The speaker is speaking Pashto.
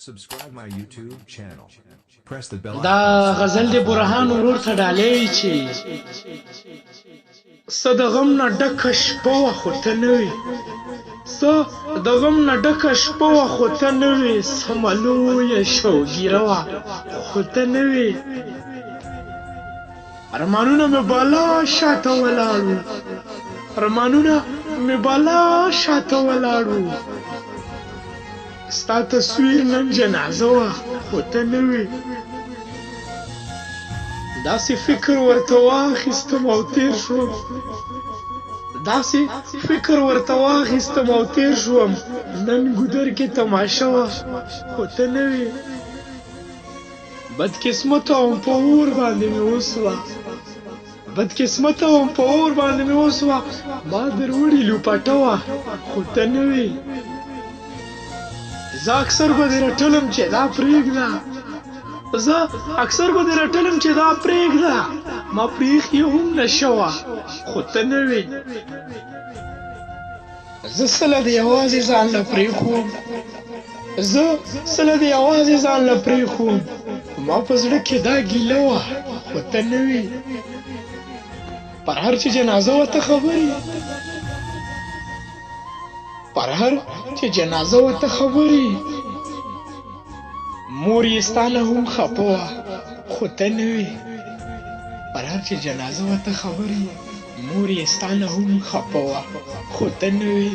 Subscribe my YouTube channel. Press the bell دا icon. غزل د برهان ورور ته ډالۍ چې څه د غم نه ډکه شپه وه خو ته نه وې څه د غم نه ډکه شپه وه خو ته نه وې سمه لویه شوګیره وه خو ته نه وې ارمانونه مې بالا شاته ولاړو ارمانونه مې بالا شاته ولاړو ستا تصویر نن جنازه وه خو ته نه وې داسې فکر ورته واخیستم او تیر شوم داسې فکر ورته واخیستم او تیر شوم نن ګودر کې تماشه وه خو ته نه وې بدقسمته وم په اور باندې مې وسوه بدقسمته وم په اور باندې مې وسوه ما در وړي لوپټه وه خو ته نه وې زه اکثر به دې رټلم چې دا پرېږده زه اکثر به دې رټلم چې دا پرېږده ما پرېښې هم نشه وه خو ته نه وې زه سله د یوازې ځان له پرېښوم زه سله د یوازې ځان له پرېښوم ما په زړه کې دا ګیله وه خو ته نه وې پر هر چې جنازه ورته خبرې پر هر چې جنازه ورته خبرې مور یې ستا نه هم خفه وه خو ته نه وې پر هر چې جنازه ورته خبرې مور یې ستا نه هم خفه وه خو ته نه وې